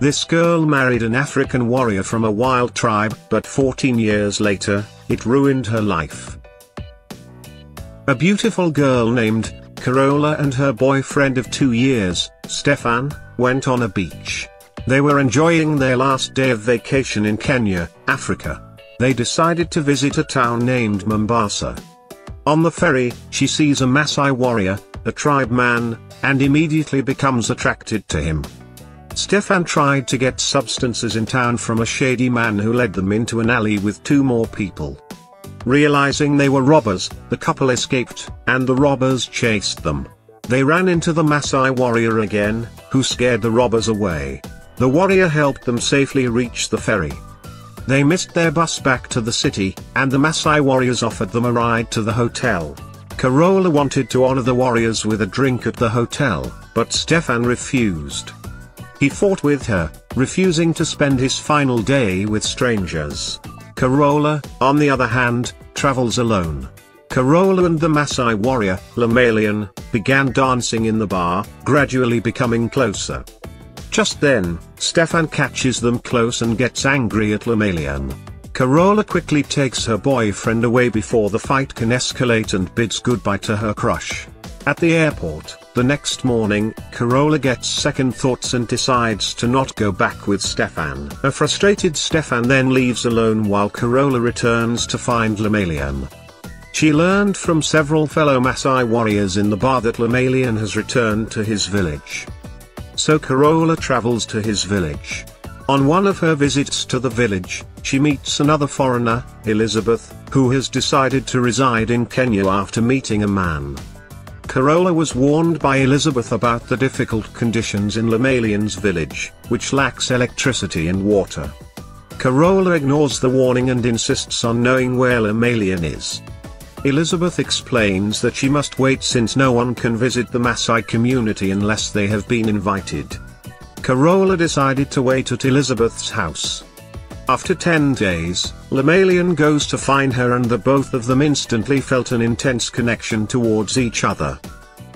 This girl married an African warrior from a wild tribe, but 14 years later, it ruined her life. A beautiful girl named Carola and her boyfriend of 2 years, Stefan, went on a beach. They were enjoying their last day of vacation in Kenya, Africa. They decided to visit a town named Mombasa. On the ferry, she sees a Maasai warrior, a tribe man, and immediately becomes attracted to him. Stefan tried to get substances in town from a shady man who led them into an alley with 2 more people. Realizing they were robbers, the couple escaped, and the robbers chased them. They ran into the Maasai warrior again, who scared the robbers away. The warrior helped them safely reach the ferry. They missed their bus back to the city, and the Maasai warriors offered them a ride to the hotel. Carola wanted to honor the warriors with a drink at the hotel, but Stefan refused. He fought with her, refusing to spend his final day with strangers. Carola, on the other hand, travels alone. Carola and the Maasai warrior, Lemalian, began dancing in the bar, gradually becoming closer. Just then, Stefan catches them close and gets angry at Lemalian. Carola quickly takes her boyfriend away before the fight can escalate and bids goodbye to her crush. At the airport, the next morning, Carola gets second thoughts and decides to not go back with Stefan. A frustrated Stefan then leaves alone while Carola returns to find Lemalian. She learned from several fellow Maasai warriors in the bar that Lemalian has returned to his village. So Carola travels to his village. On one of her visits to the village, she meets another foreigner, Elizabeth, who has decided to reside in Kenya after meeting a man. Carola was warned by Elizabeth about the difficult conditions in Lemalian's village, which lacks electricity and water. Carola ignores the warning and insists on knowing where Lemalian is. Elizabeth explains that she must wait since no one can visit the Maasai community unless they have been invited. Carola decided to wait at Elizabeth's house. After 10 days, Lemalian goes to find her and the both of them instantly felt an intense connection towards each other.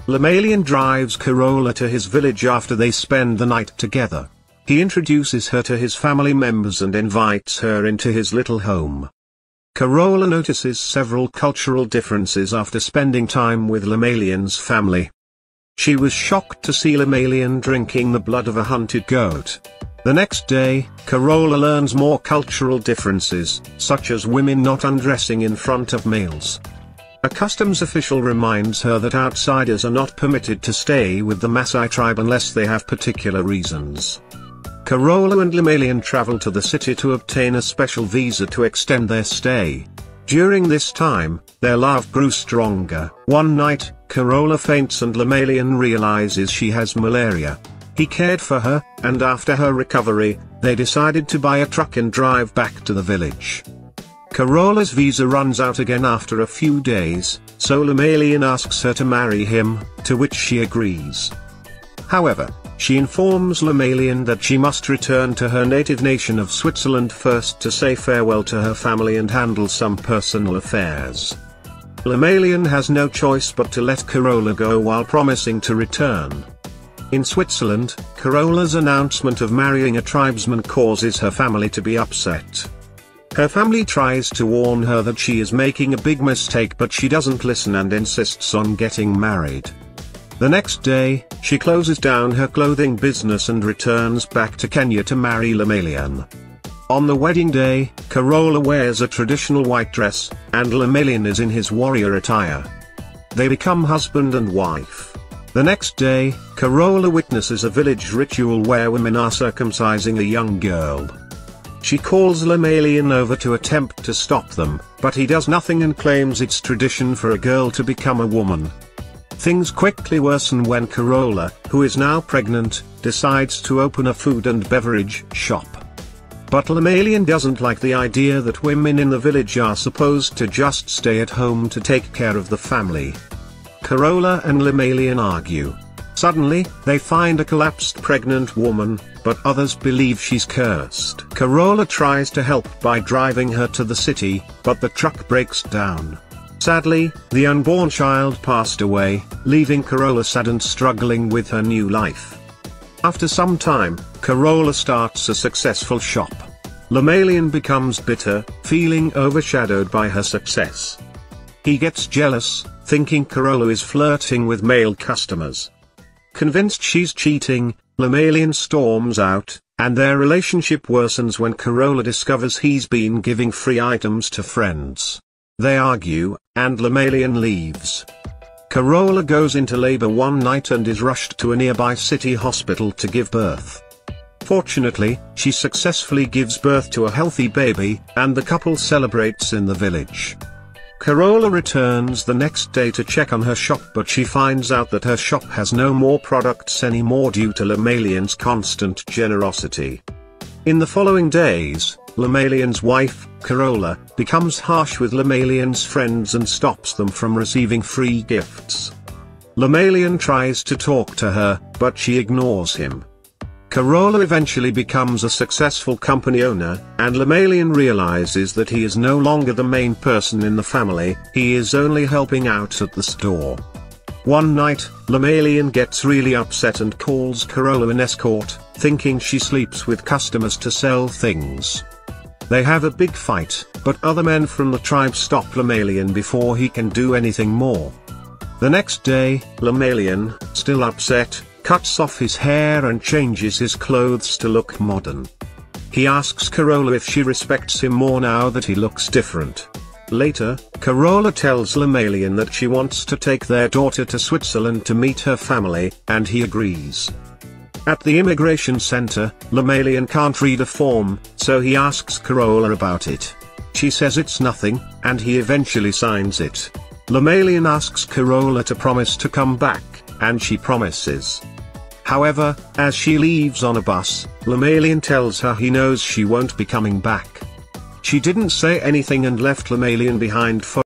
Lemalian drives Carola to his village after they spend the night together. He introduces her to his family members and invites her into his little home. Carola notices several cultural differences after spending time with Lemalian's family. She was shocked to see Lemalian drinking the blood of a hunted goat. The next day, Carola learns more cultural differences, such as women not undressing in front of males. A customs official reminds her that outsiders are not permitted to stay with the Maasai tribe unless they have particular reasons. Carola and Lemalian travel to the city to obtain a special visa to extend their stay. During this time, their love grew stronger. One night, Carola faints and Lemalian realizes she has malaria. He cared for her, and after her recovery, they decided to buy a truck and drive back to the village. Carola's visa runs out again after a few days, so Lemalian asks her to marry him, to which she agrees. However, she informs Lemalian that she must return to her native nation of Switzerland first to say farewell to her family and handle some personal affairs. Lemalian has no choice but to let Carola go while promising to return. In Switzerland, Carola's announcement of marrying a tribesman causes her family to be upset. Her family tries to warn her that she is making a big mistake, but she doesn't listen and insists on getting married. The next day, she closes down her clothing business and returns back to Kenya to marry Lemalian. On the wedding day, Carola wears a traditional white dress, and Lemalian is in his warrior attire. They become husband and wife. The next day, Carola witnesses a village ritual where women are circumcising a young girl. She calls Lemalian over to attempt to stop them, but he does nothing and claims it's tradition for a girl to become a woman. Things quickly worsen when Carola, who is now pregnant, decides to open a food and beverage shop. But Lemalian doesn't like the idea that women in the village are supposed to just stay at home to take care of the family. Carola and Lemalian argue. Suddenly, they find a collapsed pregnant woman, but others believe she's cursed. Carola tries to help by driving her to the city, but the truck breaks down. Sadly, the unborn child passed away, leaving Carola sad and struggling with her new life. After some time, Carola starts a successful shop. Lemalian becomes bitter, feeling overshadowed by her success. He gets jealous, thinking Carola is flirting with male customers. Convinced she's cheating, Lemalian storms out, and their relationship worsens when Carola discovers he's been giving free items to friends. They argue, and Lemalian leaves. Carola goes into labor one night and is rushed to a nearby city hospital to give birth. Fortunately, she successfully gives birth to a healthy baby, and the couple celebrates in the village. Carola returns the next day to check on her shop, but she finds out that her shop has no more products anymore due to Lemalian's constant generosity. In the following days, Lemalian's wife, Carola, becomes harsh with Lemalian's friends and stops them from receiving free gifts. Lemalian tries to talk to her, but she ignores him. Carola eventually becomes a successful company owner, and Lemalian realizes that he is no longer the main person in the family, he is only helping out at the store. One night, Lemalian gets really upset and calls Carola an escort, thinking she sleeps with customers to sell things. They have a big fight, but other men from the tribe stop Lemalian before he can do anything more. The next day, Lemalian, still upset, cuts off his hair and changes his clothes to look modern. He asks Carola if she respects him more now that he looks different. Later, Carola tells Lemalian that she wants to take their daughter to Switzerland to meet her family, and he agrees. At the immigration center, Lemalian can't read a form, so he asks Carola about it. She says it's nothing, and he eventually signs it. Lemalian asks Carola to promise to come back, and she promises. However, as she leaves on a bus, Lemalian tells her he knows she won't be coming back. She didn't say anything and left Lemalian behind for